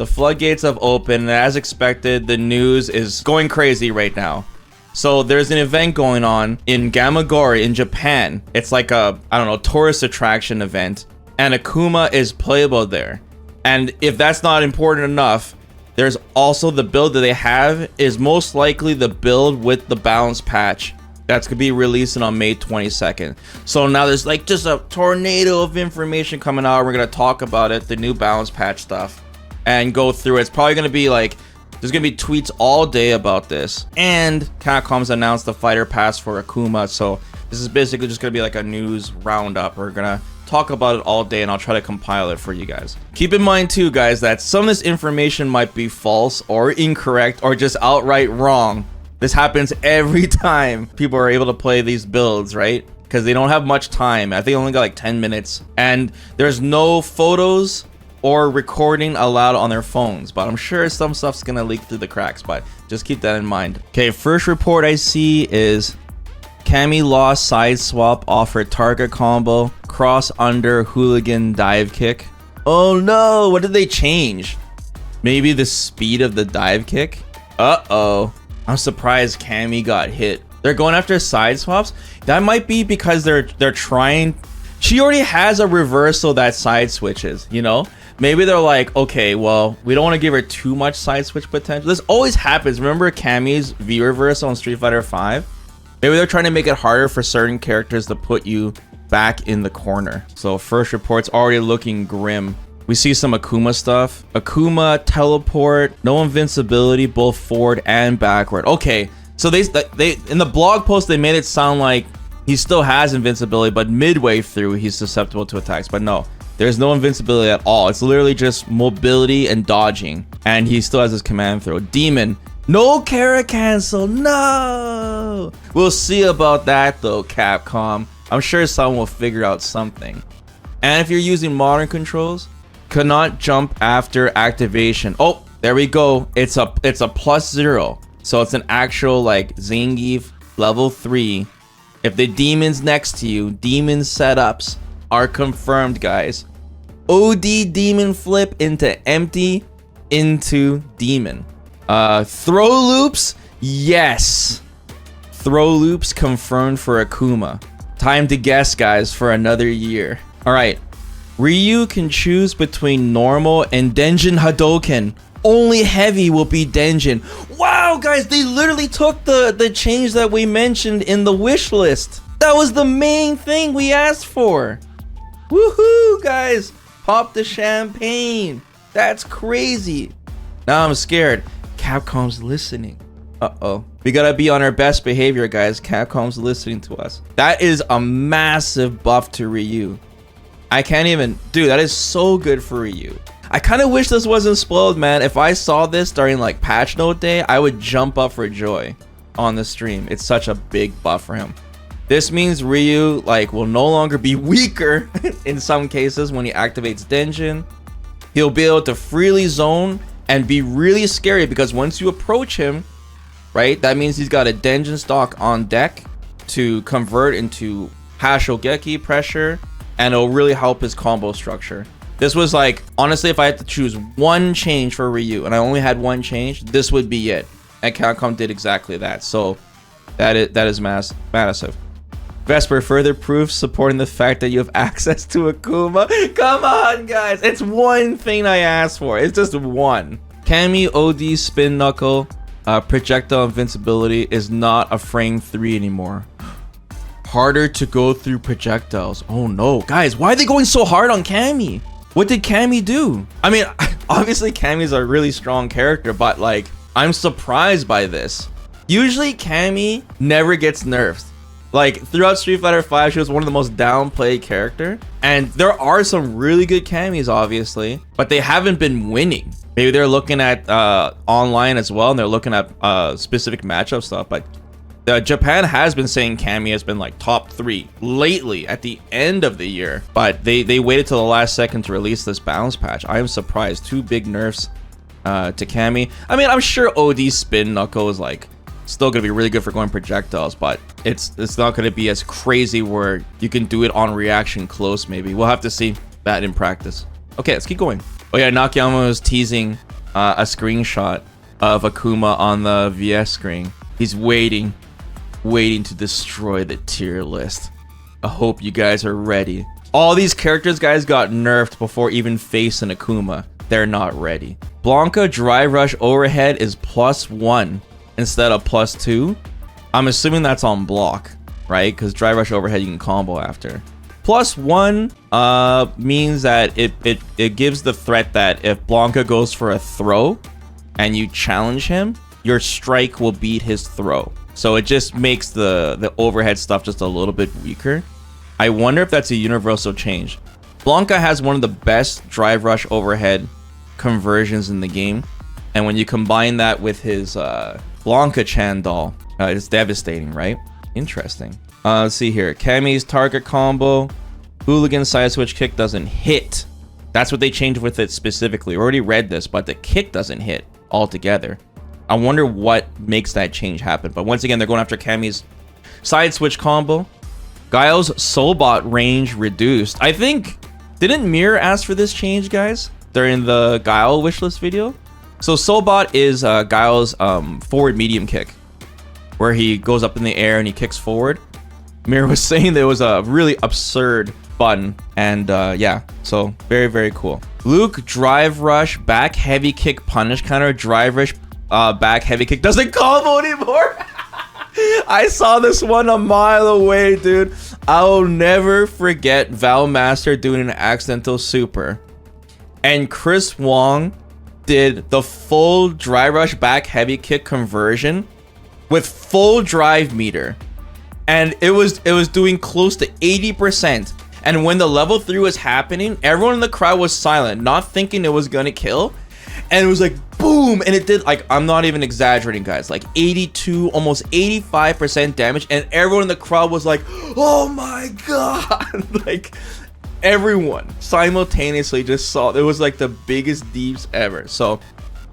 The floodgates have opened, and as expected, the news is going crazy right now. So there's an event going on in Gamagori in Japan. It's like a, I don't know, tourist attraction event, and Akuma is playable there. And if that's not important enough, there's also the build that they have is most likely the build with the balance patch that's gonna be releasing on May 22nd. So now there's like just a tornado of information coming out. We're gonna talk about it, the new balance patch stuff, and go through it. It's probably gonna be like, there's gonna be tweets all day about this. And Capcom's announced the fighter pass for Akuma. So this is basically just gonna be like a news roundup. We're gonna talk about it all day, and I'll try to compile it for you guys. Keep in mind too, guys, that some of this information might be false or incorrect or just outright wrong. This happens every time people are able to play these builds, right? Because they don't have much time. I think they only got like 10 minutes, and there's no photos or recording allowed on their phones, but I'm sure some stuff's gonna leak through the cracks, but just keep that in mind. Okay, first report I see is Cammy lost side swap offered target combo, cross under hooligan dive kick. Oh no, what did they change? Maybe the speed of the dive kick? Uh-oh. I'm surprised Cammy got hit. They're going after side swaps? That might be because they're trying. She already has a reversal that side switches, you know? Maybe they're like, okay, well, we don't want to give her too much side switch potential. This always happens. Remember Cammy's V reversal on Street Fighter 5? Maybe they're trying to make it harder for certain characters to put you back in the corner. So first report's already looking grim. We see some Akuma stuff. Akuma, teleport, no invincibility, both forward and backward. Okay, so they in the blog post, they made it sound like he still has invincibility, but midway through, he's susceptible to attacks. But no, there's no invincibility at all. It's literally just mobility and dodging. And he still has his command throw. Demon, no Kara cancel, no! We'll see about that though, Capcom. I'm sure someone will figure out something. And if you're using modern controls, cannot jump after activation. Oh, there we go. It's a +0. So it's an actual like Zangief level 3. If the demon's next to you, demon setups are confirmed, guys. OD demon flip into empty into demon. Throw loops, yes. Throw loops confirmed for Akuma. Time to guess, guys, for another year. All right. Ryu can choose between normal and Denjin Hadoken. Only heavy will be Denjin. Wow, guys, they literally took the change that we mentioned in the wish list. That was the main thing we asked for. Woohoo, guys. Pop the champagne. That's crazy. Now I'm scared. Capcom's listening. Uh-oh. We gotta be on our best behavior, guys. Capcom's listening to us. That is a massive buff to Ryu. I can't even, dude, that is so good for Ryu. I kind of wish this wasn't spoiled, man. If I saw this during like patch note day, I would jump up for joy on the stream. It's such a big buff for him. This means Ryu like will no longer be weaker in some cases when he activates Denjin. He'll be able to freely zone and be really scary because once you approach him, right, that means he's got a Denjin stock on deck to convert into Hashogeki pressure, and it'll really help his combo structure. This was like, honestly, if I had to choose one change for Ryu and I only had one change, this would be it. And Capcom did exactly that. So that is massive. Vesper, further proof supporting the fact that you have access to Akuma. Come on, guys. It's one thing I asked for. It's just one. Cammy OD spin knuckle projectile invincibility is not a frame 3 anymore. Harder to go through projectiles. Oh no, guys, why are they going so hard on Cammy? What did Cammy do? I mean, obviously Cammy's a really strong character, but like, I'm surprised by this. Usually Cammy never gets nerfed. Like throughout Street Fighter 5, she was one of the most downplayed character, and there are some really good Cammys, obviously, but they haven't been winning. Maybe they're looking at online as well, and they're looking at specific matchup stuff, but Japan has been saying Cammy has been like top 3 lately at the end of the year, but they waited till the last second to release this balance patch. I am surprised. 2 big nerfs to Cammy. I mean, I'm sure OD spin knuckle is like still gonna be really good for going projectiles, but it's not gonna be as crazy where you can do it on reaction close. Maybe we'll have to see that in practice. Okay, let's keep going. Oh yeah, Nakayama was teasing a screenshot of Akuma on the VS screen. He's waiting to destroy the tier list. I hope you guys are ready. All these characters, guys, got nerfed before even facing Akuma. They're not ready. Blanca Drive Rush Overhead is +1 instead of +2. I'm assuming that's on block, right? Because Drive Rush Overhead you can combo after. +1 means that it gives the threat that if Blanca goes for a throw and you challenge him, your strike will beat his throw. So it just makes the overhead stuff just a little bit weaker. I wonder if that's a universal change. Blanca has one of the best Drive Rush Overhead conversions in the game. And when you combine that with his Blanca Chan doll, it's devastating, right? Interesting. Let's see here. Kami's target combo. Hooligan side switch kick doesn't hit. That's what they changed with it specifically. We already read this, but the kick doesn't hit altogether. I wonder what makes that change happen. But once again, they're going after Kami's side switch combo. Guile's Soulbot range reduced. I think, didn't Mirror ask for this change, guys, during the Guile wishlist video? So Soulbot is Guile's forward medium kick, where he goes up in the air and he kicks forward. Mirror was saying there was a really absurd button, and yeah, so very, very cool. Luke Drive Rush back heavy kick punish counter. Drive Rush back heavy kick doesn't combo anymore. I saw this one a mile away, dude. I'll never forget Valmaster doing an accidental super, and Chris Wong did the full Drive Rush back heavy kick conversion with full drive meter, and it was doing close to 80%. And when the level 3 was happening, everyone in the crowd was silent, not thinking it was gonna kill, and it was like boom, and it did, like, I'm not even exaggerating, guys, like 82, almost 85% damage, and everyone in the crowd was like, oh my god. Like, everyone simultaneously just saw, it was like the biggest deeps ever. So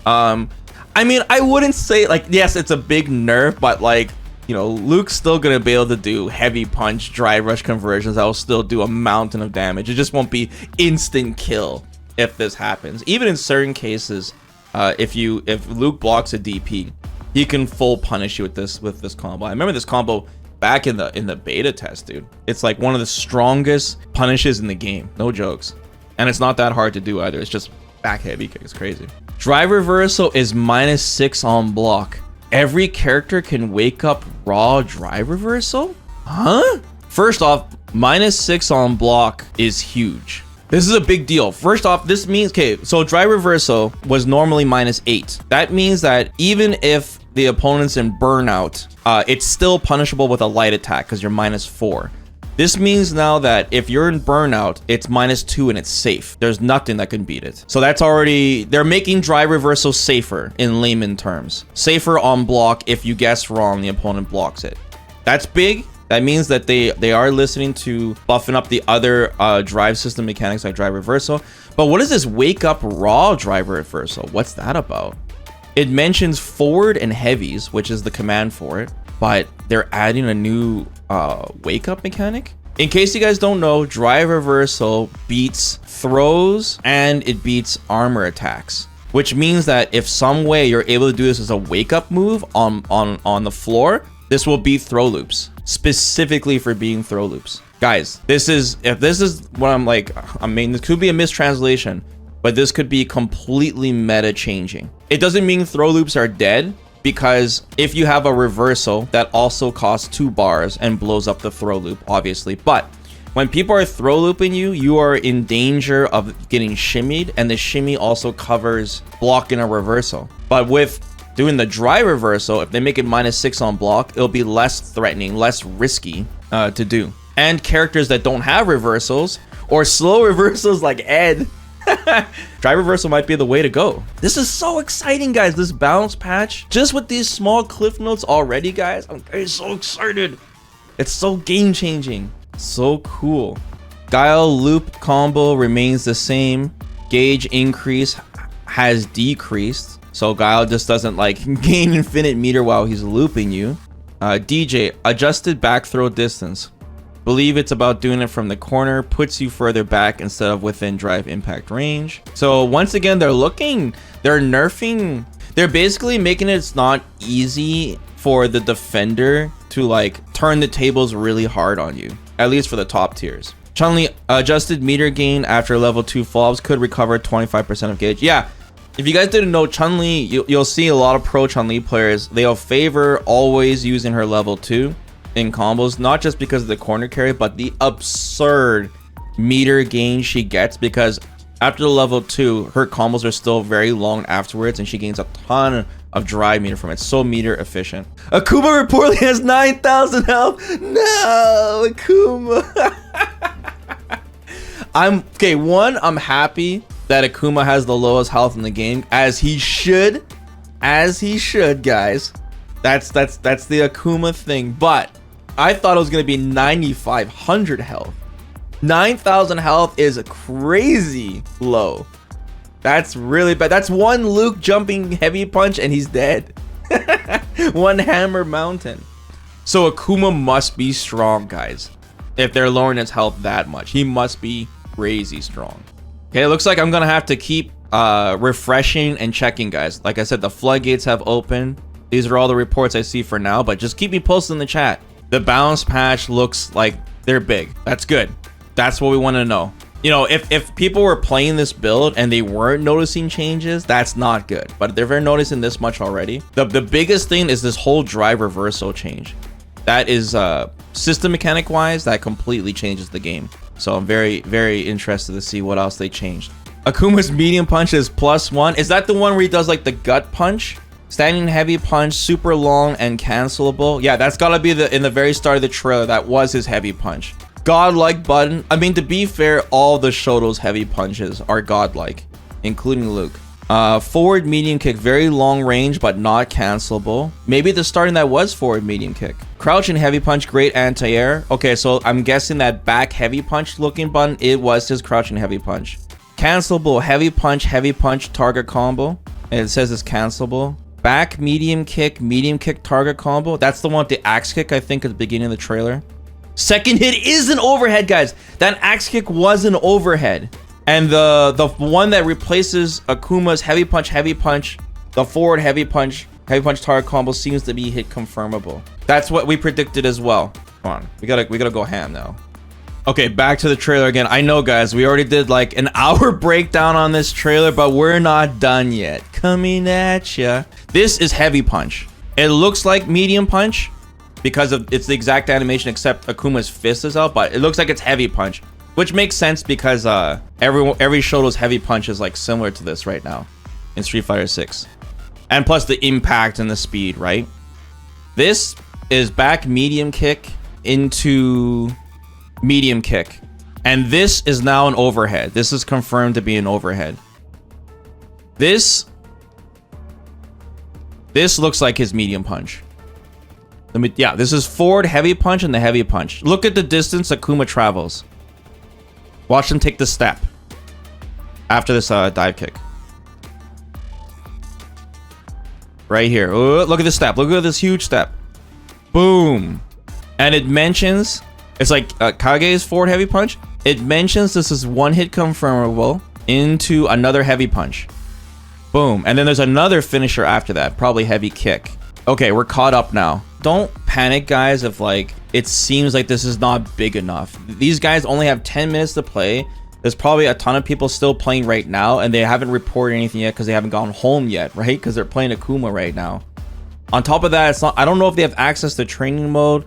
I mean, I wouldn't say, like, yes, it's a big nerf, but, like, you know, Luke's still gonna be able to do heavy punch Drive Rush conversions that will still do a mountain of damage. It just won't be instant kill if this happens. Even in certain cases, if Luke blocks a DP, he can full punish you with this combo. I remember this combo back in the beta test, dude. It's like one of the strongest punishes in the game, no jokes, and it's not that hard to do either. It's just back heavy kick. It's crazy. Drive reversal is -6 on block. Every character can wake up raw drive reversal? Huh? First off, -6 on block is huge. This is a big deal. First off, this means, okay, so drive reversal was normally -8. That means that even if the opponent's in burnout, it's still punishable with a light attack because you're -4. This means now that if you're in burnout, it's -2 and it's safe. There's nothing that can beat it. So that's already, they're making drive reversal safer in layman terms. Safer on block. If you guess wrong, the opponent blocks it. That's big. That means that they are listening to buffing up the other drive system mechanics like drive reversal. But what is this wake up raw drive reversal? What's that about? It mentions forward and heavies, which is the command for it, but they're adding a new wake up mechanic. In case you guys don't know, drive reversal beats throws and it beats armor attacks, which means that if some way you're able to do this as a wake up move on the floor, this will beat throw loops, specifically for being throw loops. Guys, if this is what I'm like, I mean, this could be a mistranslation, but this could be completely meta changing. It doesn't mean throw loops are dead, because if you have a reversal, that also costs 2 bars and blows up the throw loop, obviously. But when people are throw looping you, you are in danger of getting shimmied, and the shimmy also covers blocking a reversal. But with doing the dry reversal, if they make it -6 on block, it'll be less threatening, less risky to do. And characters that don't have reversals or slow reversals like Ed, drive reversal might be the way to go. This is so exciting, guys. This balance patch, just with these small cliff notes already, guys, I'm so excited. It's so game changing. So cool. Guile loop combo remains the same. Gauge increase has decreased, so Guile just doesn't like gain infinite meter while he's looping you. DJ adjusted back throw distance. Believe it's about doing it from the corner, puts you further back instead of within drive impact range. So once again, they're nerfing, they're basically making it's not easy for the defender to like turn the tables really hard on you, at least for the top tiers. Chun-Li adjusted meter gain after level 2 follow-ups could recover 25% of gauge. Yeah, if you guys didn't know, Chun-Li, you'll see a lot of pro Chun-Li players, they'll favor always using her level 2 in combos, not just because of the corner carry, but the absurd meter gain she gets, because after the level 2, her combos are still very long afterwards, and she gains a ton of drive meter from it. So meter efficient. Akuma reportedly has 9,000 health. No, Akuma. I'm happy that Akuma has the lowest health in the game, as he should, guys. That's the Akuma thing. But I thought it was gonna be 9,500 health. 9,000 health is crazy low. That's really bad. That's one Luke jumping heavy punch and he's dead. One hammer mountain. So Akuma must be strong, guys. If they're lowering his health that much, he must be crazy strong. Okay, it looks like I'm gonna have to keep refreshing and checking, guys. Like I said, the floodgates have opened. These are all the reports I see for now, but just keep me posted in the chat. The balance patch looks like they're big. That's good. That's what we want to know. You know, if people were playing this build and they weren't noticing changes, that's not good. But they're noticing this much already. The biggest thing is this whole drive reversal change. That is system mechanic wise, that completely changes the game. So I'm very, very interested to see what else they changed. Akuma's medium punch is +1. Is that the one where he does like the gut punch? Standing heavy punch, super long and cancelable. Yeah, that's gotta be in the very start of the trailer. That was his heavy punch. Godlike button. I mean, to be fair, all the Shoto's heavy punches are godlike, including Luke. Forward medium kick, very long range, but not cancelable. Maybe the starting that was forward medium kick. Crouching heavy punch, great anti-air. Okay, so I'm guessing that back heavy punch looking button, it was his crouching heavy punch. Cancelable, heavy punch, target combo. And it says it's cancelable. Back medium kick, target combo. That's the one with the axe kick, I think, at the beginning of the trailer. Second hit is an overhead, guys. That axe kick was an overhead. And the one that replaces Akuma's heavy punch, the forward heavy punch target combo seems to be hit confirmable. That's what we predicted as well. Come on, we gotta go ham now. Okay, back to the trailer again. I know, guys, we already did like an hour breakdown on this trailer, but we're not done yet. Coming at ya. This is heavy punch. It looks like medium punch because it's the exact animation except Akuma's fist is out, but it looks like it's heavy punch, which makes sense because every Shoto's heavy punch is like similar to this right now in Street Fighter 6. And plus the impact and the speed, right? This is back medium kick into medium kick. And this is now an overhead. This is confirmed to be an overhead. This looks like his medium punch. Yeah, this is forward heavy punch and the heavy punch. Look at the distance Akuma travels. Watch him take the step after this dive kick. Right here. Ooh, look at this step. Look at this huge step. Boom. And it mentions, it's like Kage's forward heavy punch. It mentions this is one hit confirmable into another heavy punch. Boom. And then there's another finisher after that, probably heavy kick. Okay, we're caught up now. Don't panic, guys, if like it seems like this is not big enough. These guys only have 10 minutes to play. There's probably a ton of people still playing right now, and they haven't reported anything yet because they haven't gone home yet, right? Because they're playing Akuma right now. On top of that, it's not, I don't know if they have access to training mode.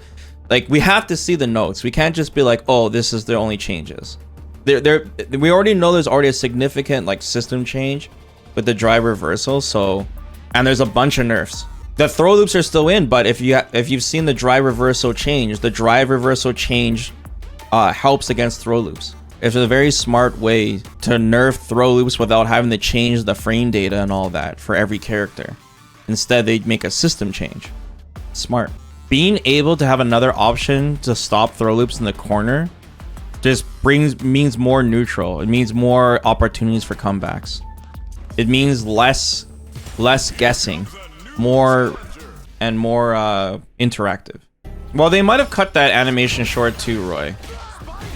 Like, we have to see the notes. We can't just be like, oh, this is their only changes. We already know there's already a significant like system change with the drive reversal. So, and there's a bunch of nerfs. The throw loops are still in, but if you've seen the drive reversal change, the drive reversal change helps against throw loops. It's a very smart way to nerf throw loops without having to change the frame data and all that for every character. Instead, they make a system change. Smart. Being able to have another option to stop throw loops in the corner just means more neutral. It means more opportunities for comebacks. It means less guessing, more interactive. Well, they might have cut that animation short too, Roy.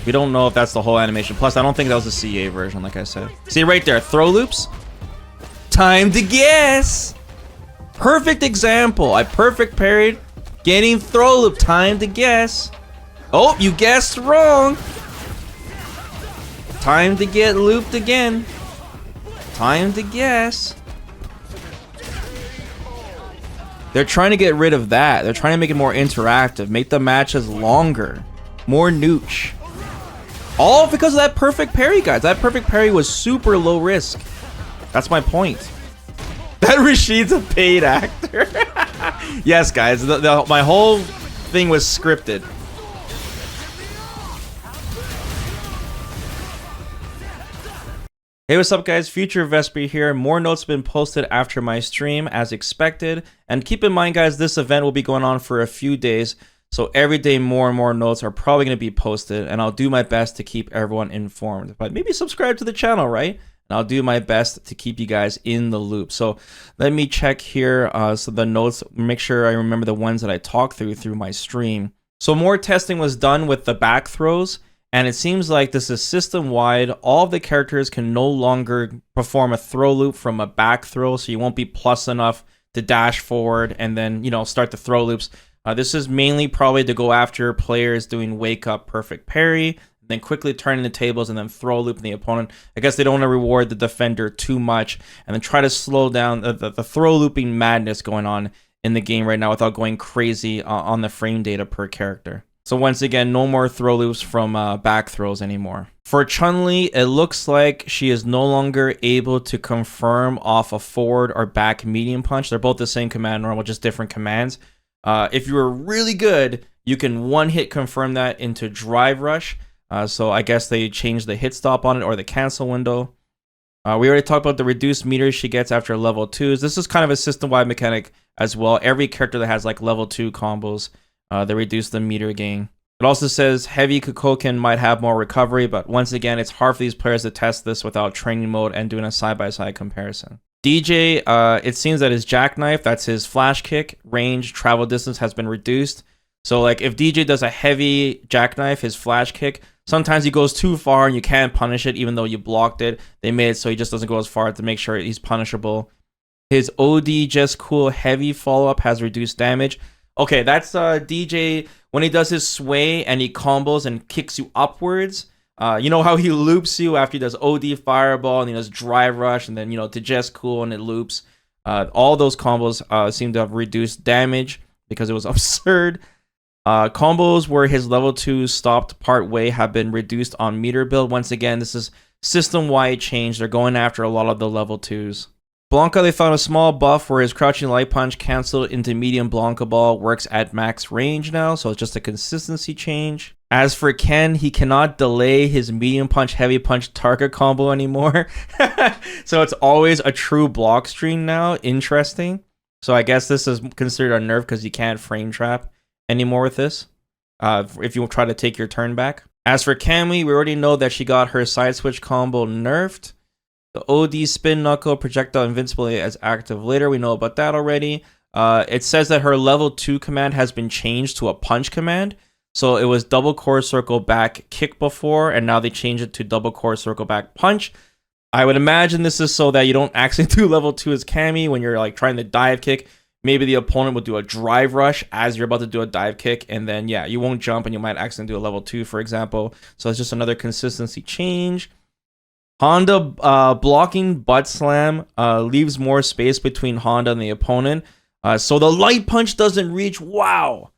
We don't know if that's the whole animation. Plus, I don't think that was the CA version, like I said. See right there, throw loops. Time to guess. Perfect example. I perfect parried. Getting throw loop. Time to guess. Oh, you guessed wrong. Time to get looped again. Time to guess. They're trying to get rid of that. They're trying to make it more interactive. Make the matches longer. More nooch. All because of that perfect parry, guys. That perfect parry was super low risk. That's my point. That Rashid's a paid actor. Yes, guys. My whole thing was scripted. Hey, what's up, guys? Future Vesper here. More notes have been posted after my stream, as expected. And keep in mind, guys, this event will be going on for a few days. So every day, more and more notes are probably going to be posted. And I'll do my best to keep everyone informed. But maybe subscribe to the channel, right? And I'll do my best to keep you guys in the loop. So let me check here. So the notes, make sure I remember the ones that I talked through my stream. So more testing was done with the back throws. And it seems like this is system-wide. All of the characters can no longer perform a throw loop from a back throw, so you won't be plus enough to dash forward and then, you know, start the throw loops. This is mainly probably to go after players doing wake-up perfect parry, then quickly turning the tables and then throw looping the opponent. I guess they don't want to reward the defender too much and then try to slow down the throw looping madness going on in the game right now without going crazy on the frame data per character. So once again, no more throw loops from back throws anymore. For Chun-Li, it looks like she is no longer able to confirm off a forward or back medium punch. They're both the same command normal, just different commands. If you were really good, you can one-hit confirm that into drive rush. So I guess they changed the hit stop on it or the cancel window. We already talked about the reduced meters she gets after level 2s. This is kind of a system-wide mechanic as well. Every character that has like level 2 combos, they reduce the meter gain. It also says heavy Kukoken might have more recovery, but once again, it's hard for these players to test this without training mode and doing a side-by-side comparison. DJ, it seems that his jackknife, that's his flash kick, range, travel distance has been reduced. So like if DJ does a heavy jackknife, his flash kick, sometimes he goes too far and you can't punish it even though you blocked it. They made it so he just doesn't go as far to make sure he's punishable. His OD just cool heavy follow-up has reduced damage. Okay, that's DJ when he does his sway and he combos and kicks you upwards. You know how he loops you after he does OD fireball and he does drive rush and then, you know, to just cool and it loops. All those combos seem to have reduced damage because it was absurd. Combos where his level 2 stopped part way have been reduced on meter build. Once again, this is system-wide change. They're going after a lot of the level 2s. Blanca, they found a small buff where his crouching light punch canceled into medium Blanca ball works at max range now, so it's just a consistency change. As for Ken, he cannot delay his medium punch heavy punch target combo anymore. So it's always a true block string now. Interesting. So I guess this is considered a nerf because you can't frame trap anymore with this if you try to take your turn back. As for Cammy, we already know that she got her side switch combo nerfed. The OD spin knuckle projectile invincibility as active later. We know about that already. It says that her level 2 command has been changed to a punch command. So it was double core circle back kick before, and now they changed it to double core circle back punch. I would imagine this is so that you don't actually do level 2 as Cammy when you're like trying to dive kick. Maybe the opponent will do a drive rush as you're about to do a dive kick, and then yeah, you won't jump and you might accidentally do a level 2, for example. So it's just another consistency change. Honda blocking butt slam leaves more space between Honda and the opponent. So the light punch doesn't reach. Wow.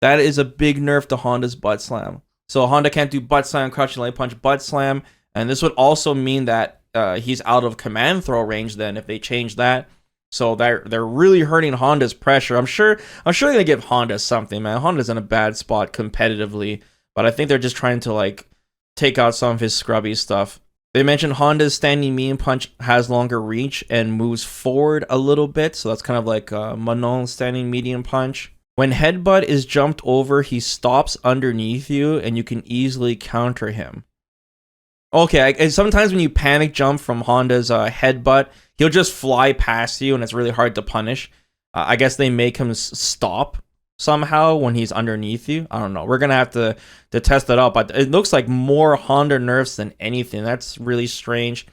That is a big nerf to Honda's butt slam. So Honda can't do butt slam, crouching light punch, butt slam. And this would also mean that he's out of command throw range then if they change that. So they're really hurting Honda's pressure. I'm sure they're gonna give Honda something, man. Honda's in a bad spot competitively, but I think they're just trying to like take out some of his scrubby stuff. They mentioned Honda's standing medium punch has longer reach and moves forward a little bit. So that's kind of like Manon's standing medium punch. When headbutt is jumped over, he stops underneath you and you can easily counter him. Okay, sometimes when you panic jump from Honda's headbutt, he'll just fly past you and it's really hard to punish. I guess they make him stop somehow when he's underneath you. I don't know. We're gonna have to test that out, but it looks like more Honda nerfs than anything. That's really strange.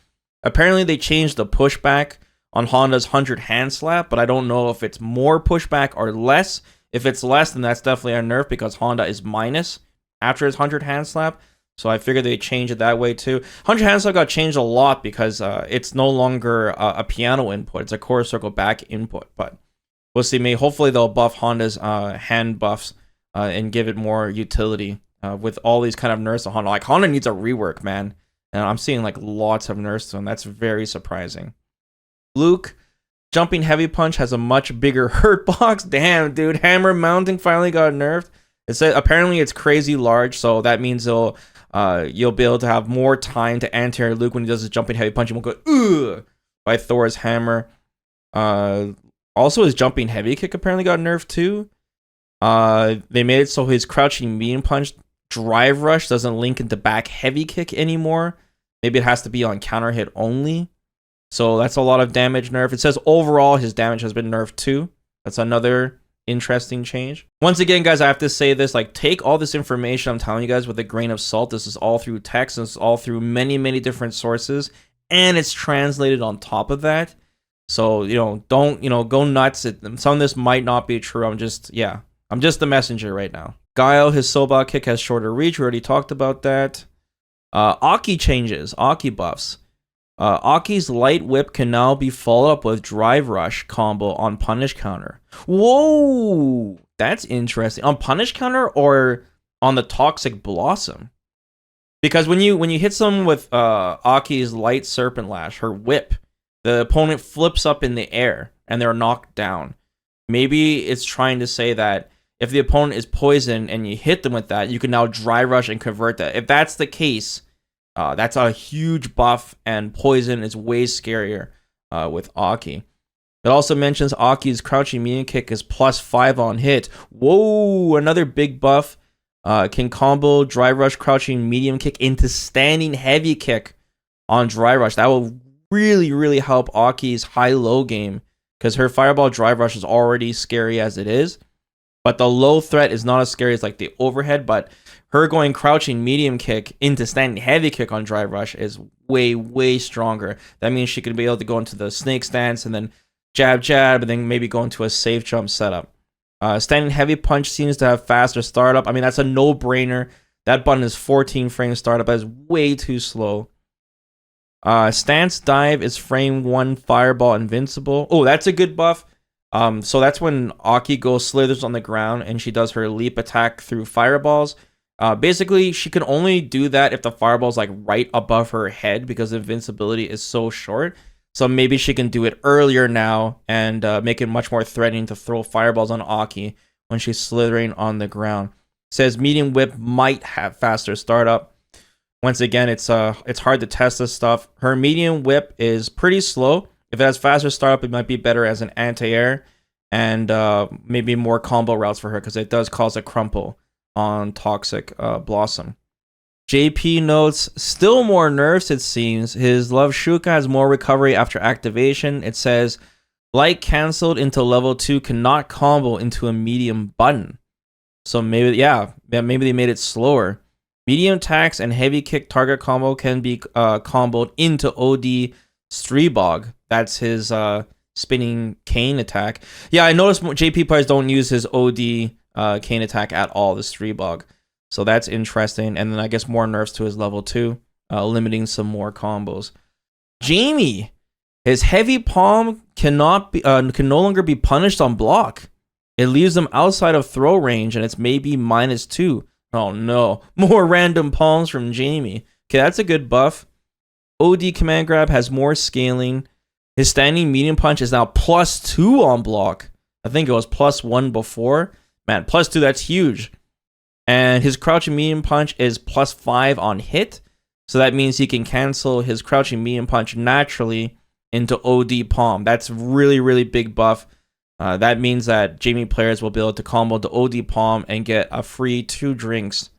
Apparently they changed the pushback on Honda's 100 hand slap, but I don't know if it's more pushback or less. If it's less, then that's definitely a nerf because Honda is minus after his 100 hand slap. So I figured they'd change it that way too. 100 hand slap got changed a lot because it's no longer a piano input. It's a quarter circle back input. But we'll see. Maybe hopefully they'll buff Honda's hand buffs and give it more utility with all these kind of nerfs to Honda. Like Honda needs a rework, man. And I'm seeing like lots of nerfs to him. That's very surprising. Luke, jumping heavy punch has a much bigger hurt box. Damn, dude. Hammer mounting finally got nerfed. It said apparently it's crazy large, so that means you'll be able to have more time to anti-air Luke when he does his jumping heavy punch. And won't go ugh by Thor's hammer. Also, his jumping heavy kick apparently got nerfed too. They made it so his crouching medium punch drive rush doesn't link into back heavy kick anymore. Maybe it has to be on counter hit only. So that's a lot of damage nerf. It says overall his damage has been nerfed too. That's another interesting change. Once again, guys, I have to say this, like, take all this information I'm telling you guys with a grain of salt. This is all through text, and it's all through many different sources, and it's translated on top of that. So, don't, go nuts. Some of this might not be true. I'm just the messenger right now. Guile, his Soba kick has shorter reach. We already talked about that. Aki changes, Aki buffs. Aki's light whip can now be followed up with drive rush combo on punish counter. Whoa, that's interesting. On punish counter or on the toxic blossom? Because when you hit someone with Aki's light serpent lash, her whip, the opponent flips up in the air and they're knocked down. Maybe it's trying to say that if the opponent is poisoned and you hit them with that, you can now drive rush and convert that. If that's the case, that's a huge buff, and poison is way scarier with Aki. It also mentions Aki's crouching medium kick is +5 on hit. Whoa, another big buff. Can combo drive rush crouching medium kick into standing heavy kick on drive rush. That will really help Aki's high-low game because her fireball drive rush is already scary as it is. But the low threat is not as scary as like the overhead, but her going crouching medium kick into standing heavy kick on drive rush is way stronger. That means she could be able to go into the snake stance and then jab, and then maybe go into a safe jump setup. Standing heavy punch seems to have faster startup. I mean, that's a no-brainer. That button is 14 frames startup. That is way too slow. Stance dive is frame 1 fireball invincible. Oh, that's a good buff. So that's when Aki goes slithers on the ground and she does her leap attack through fireballs. Basically, she can only do that if the fireball's like right above her head because the invincibility is so short. So maybe she can do it earlier now and make it much more threatening to throw fireballs on Aki when she's slithering on the ground. It says medium whip might have faster startup. Once again, it's hard to test this stuff. Her medium whip is pretty slow. If it has faster startup, it might be better as an anti-air and maybe more combo routes for her because it does cause a crumple on Toxic Blossom. JP notes, still more nerfs it seems. His Love Shuka has more recovery after activation. It says, light cancelled into level 2 cannot combo into a medium button. So maybe they made it slower. Medium attacks and heavy kick target combo can be comboed into OD Streebog. That's his spinning cane attack. Yeah, I noticed JP players don't use his OD cane attack at all, the Streebog. So that's interesting. And then I guess more nerfs to his level 2, limiting some more combos. Jamie, his heavy palm can no longer be punished on block. It leaves them outside of throw range, and it's maybe -2. Oh no, more random palms from Jamie. Okay, that's a good buff. OD command grab has more scaling. His standing medium punch is now +2 on block. I think it was +1 before. Man, +2, that's huge. And his crouching medium punch is +5 on hit. So that means he can cancel his crouching medium punch naturally into OD palm. That's really big buff. That means that Jamie players will be able to combo the OD palm and get a free 2 drinks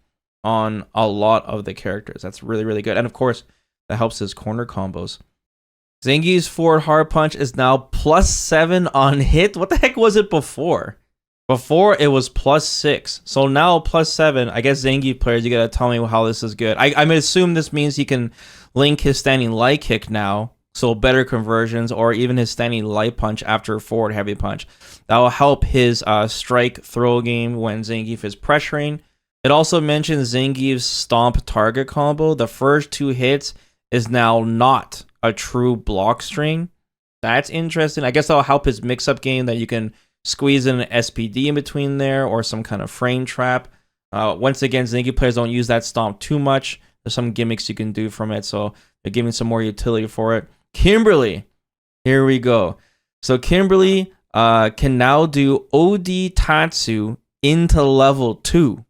on a lot of the characters. That's really good. And of course, that helps his corner combos. Zangief's forward hard punch is now +7 on hit. What the heck was it before? Before it was +6, so now +7. I guess Zangief players, you gotta tell me how this is good. I assume this means he can link his standing light kick now, so better conversions, or even his standing light punch after forward heavy punch. That will help his strike throw game when Zangief is pressuring. It also mentions Zangief's stomp target combo. The first 2 hits is now not a true block string. That's interesting. I guess that'll help his mix-up game, that you can squeeze in an SPD in between there or some kind of frame trap. Once again, Zangief players don't use that stomp too much. There's some gimmicks you can do from it, so they're giving some more utility for it. Kimberly, here we go. So Kimberly can now do OD Tatsu into level 2.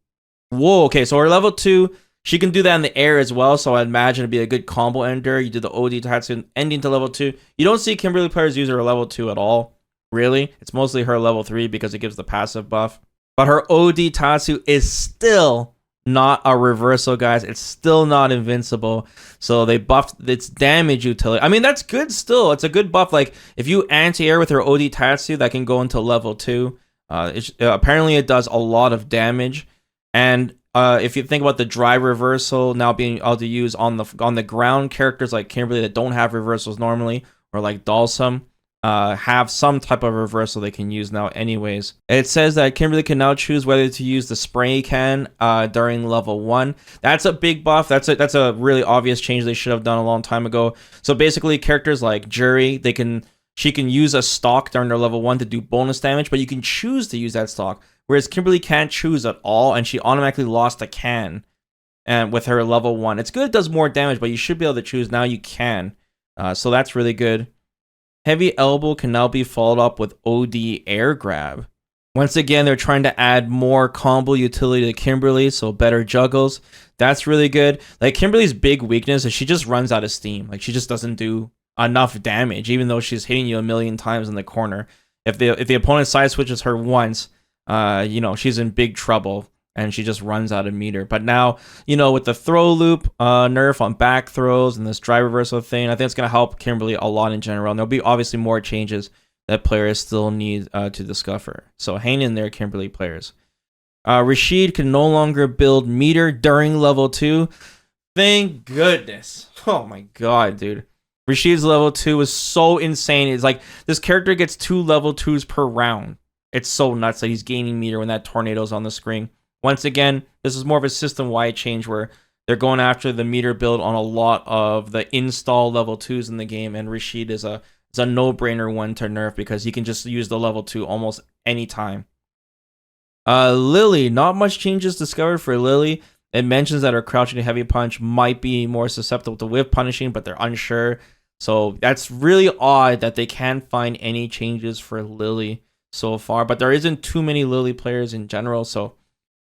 Whoa, okay, so her level 2, she can do that in the air as well, so I imagine it'd be a good combo ender. You do the OD Tatsu ending to level 2. You don't see Kimberly players use her level 2 at all. Really, it's mostly her level 3 because it gives the passive buff. But her OD Tatsu is still not a reversal, guys. It's still not invincible. So they buffed its damage utility. I mean, that's good still. It's a good buff. Like, if you anti-air with her OD Tatsu, that can go into level 2. Apparently, it does a lot of damage. And if you think about the drive reversal now being able to use on the ground, characters like Kimberly that don't have reversals normally, or like Dalsum, have some type of reversal they can use now anyways. It says that Kimberly can now choose whether to use the spray can during level 1. That's a big buff. That's a really obvious change they should have done a long time ago. So basically, characters like Jury, she can use a stock during their level 1 to do bonus damage, but you can choose to use that stock. Whereas Kimberly can't choose at all, and she automatically lost a can and with her level 1. It's good, it does more damage, but you should be able to choose. Now you can. So that's really good. Heavy Elbow can now be followed up with OD Air Grab. Once again, they're trying to add more combo utility to Kimberly, so better juggles. That's really good. Like, Kimberly's big weakness is she just runs out of steam. Like, she just doesn't do enough damage, even though she's hitting you a million times in the corner. If the opponent side switches her once, she's in big trouble, and she just runs out of meter. But now, with the throw loop nerf on back throws and this drive reversal thing, I think it's going to help Kimberly a lot in general. And there'll be obviously more changes that players still need to discover. So hang in there, Kimberly players. Rashid can no longer build meter during level 2. Thank goodness. Oh my god, dude. Rashid's level 2 is so insane. It's like this character gets 2 level 2s per round. It's so nuts that he's gaining meter when that tornado's on the screen. Once again, this is more of a system-wide change where they're going after the meter build on a lot of the install level 2s in the game, and Rashid is a no-brainer one to nerf because he can just use the level 2 almost any time. Lily, not much changes discovered for Lily. It mentions that her crouching heavy punch might be more susceptible to whiff punishing, but they're unsure. So that's really odd that they can't find any changes for Lily so far, but there isn't too many Lily players in general, so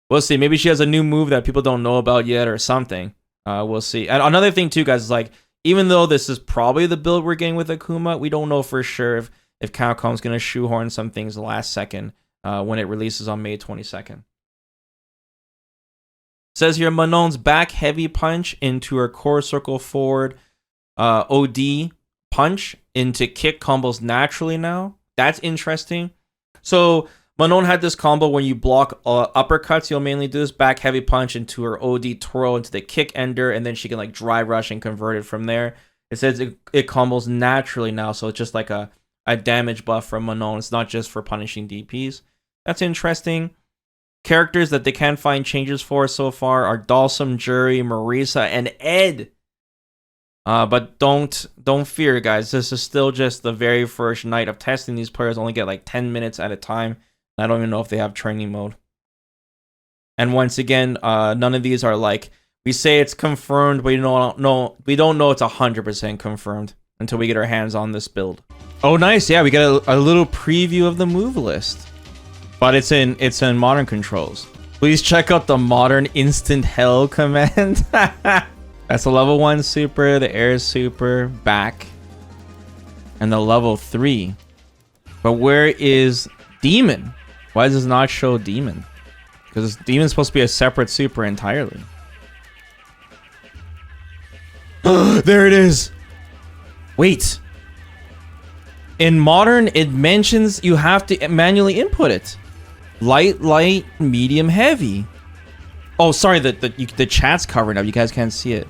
we'll see. Maybe she has a new move that people don't know about yet or something. We'll see. And another thing too, guys, is like, even though this is probably the build we're getting with Akuma, we don't know for sure if Capcom's going to shoehorn some things last second when it releases on May 22nd. It says here, Manon's back heavy punch into her core circle forward OD punch into kick combos naturally now. That's interesting. So Manon had this combo when you block uppercuts, you'll mainly do this back heavy punch into her OD twirl into the kick ender, and then she can like dry rush and convert it from there. It says it combos naturally now, so it's just like a damage buff from Manon. It's not just for punishing DPs. That's interesting. Characters that they can't find changes for so far are Dalsum, Jury, Marisa, and Ed. But don't fear, guys. This is still just the very first night of testing. These players only get like 10 minutes at a time. I don't even know if they have training mode. And once again, none of these are like, we say it's confirmed, but we don't know it's 100% confirmed until we get our hands on this build. Oh, nice. Yeah, we got a little preview of the move list. But it's in modern controls. Please check out the modern instant hell command. That's the level 1 super, the air super, back, and the level 3. But where is Demon? Why does this not show Demon? Because Demon's supposed to be a separate super entirely. There it is. Wait. In modern, it mentions you have to manually input it. Light, medium, heavy. Oh, sorry, the chat's covering up. You guys can't see it.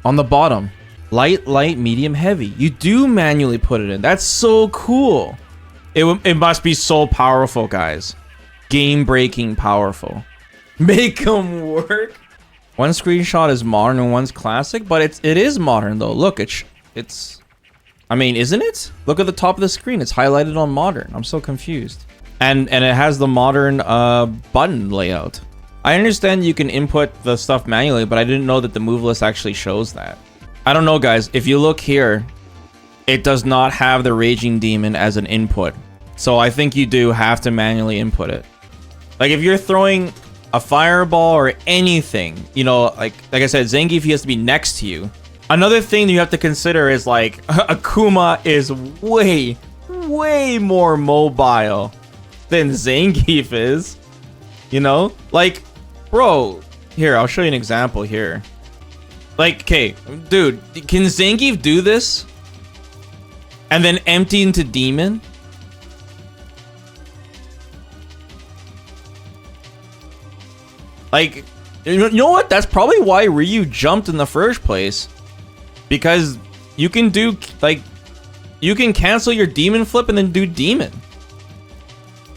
On the bottom. Light, medium, heavy. You do manually put it in. That's so cool. It must be so powerful, guys. Game-breaking powerful. Make them work. One screenshot is modern and one's classic, but it is modern though. Look, it's. I mean, isn't it? Look at the top of the screen. It's highlighted on modern. I'm so confused. And it has the modern button layout. I understand you can input the stuff manually, but I didn't know that the move list actually shows that. I don't know, guys. If you look here, it does not have the Raging Demon as an input. So I think you do have to manually input it. Like if you're throwing a fireball or anything, you know, like I said, Zangief has to be next to you. Another thing that you have to consider is like Akuma is way more mobile than Zangief is. You know, like, bro, here, I'll show you an example here. Like, okay, dude, can Zangief do this? And then empty into Demon? Like, you know what? That's probably why Ryu jumped in the first place. Because you can do, like, you can cancel your Demon flip and then do Demon.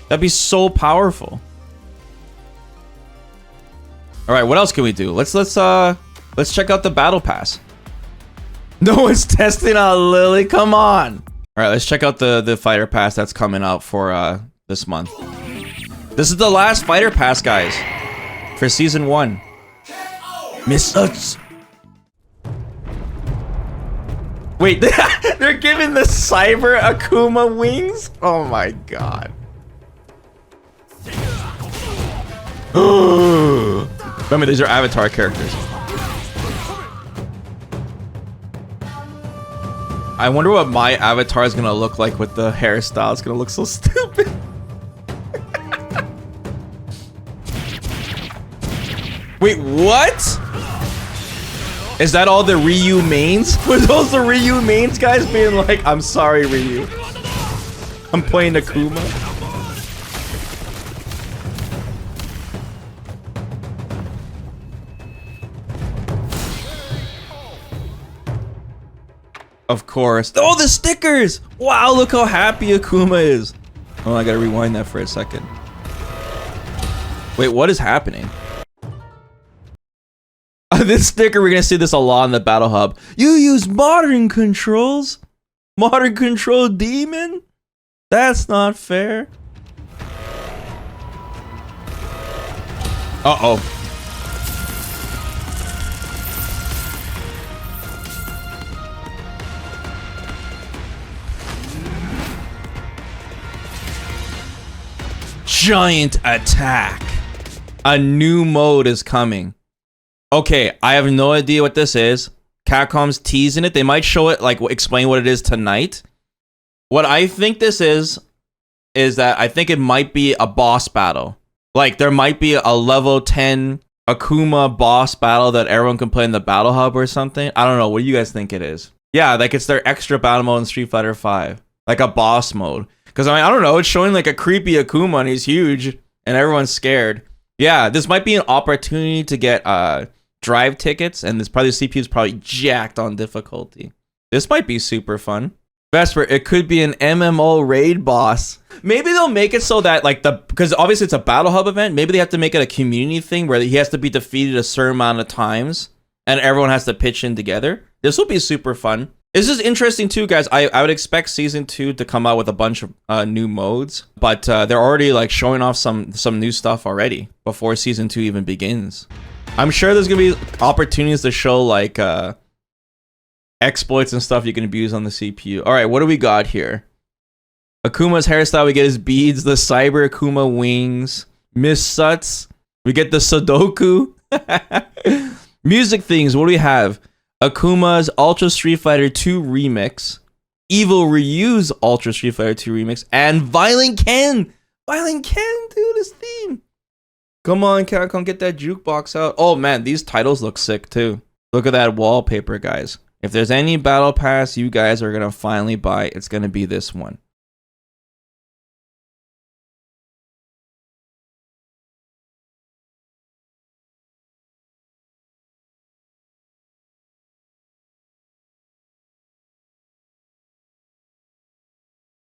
That'd be so powerful. All right, what else can we do? Let's check out the battle pass. No one's testing out Lily. Come on. All right, let's check out the fighter pass that's coming out for this month. This is the last fighter pass, guys, for season 1. Miss Uts. Wait, they're giving the Cyber Akuma wings? Oh my god. Remember, these are avatar characters. I wonder what my avatar is gonna look like with the hairstyle. It's gonna look so stupid. Wait, what? Is that all the Ryu mains? Were those the Ryu mains, guys, being like, I'm sorry, Ryu. I'm playing Akuma. Of course. Oh, the stickers! Wow, look how happy Akuma is. Oh, I gotta rewind that for a second. Wait, what is happening? This sticker, we're gonna see this a lot in the Battle Hub. You use modern controls? Modern control demon? That's not fair. Uh-oh. Giant attack. A new mode is coming. Okay, I have no idea what this is. Capcom's teasing it. They might show it, like, explain what it is tonight. What I think this is that I think it might be a boss battle. Like, there might be a level 10 Akuma boss battle that everyone can play in the Battle Hub or something. I don't know. What do you guys think it is? Yeah, like, it's their extra battle mode in Street Fighter V. Like a boss mode. Because, I mean, I don't know. It's showing, like, a creepy Akuma and he's huge. And everyone's scared. Yeah, this might be an opportunity to get, drive tickets, and this probably the CPU is probably jacked on difficulty. This might be super fun. Vesper, it could be an MMO raid boss. Maybe they'll make it so that like because obviously it's a Battle Hub event, maybe they have to make it a community thing where he has to be defeated a certain amount of times and everyone has to pitch in together. This will be super fun. This is interesting too, guys. I would expect season 2 to come out with a bunch of new modes, but they're already like showing off some new stuff already before season 2 even begins. I'm sure there's gonna be opportunities to show like exploits and stuff you can abuse on the CPU. All right, what do we got here? Akuma's hairstyle, we get his beads, the Cyber Akuma wings, Miss Suts, we get the Sudoku. Music things, what do we have? Akuma's Ultra Street Fighter 2 remix, Evil Ryu's Ultra Street Fighter 2 remix, and Violent Ken. Violent Ken, dude, his theme. Come on, Capcom, get that jukebox out. Oh man, these titles look sick too. Look at that wallpaper, guys. If there's any battle pass you guys are gonna finally buy, it's gonna be this one.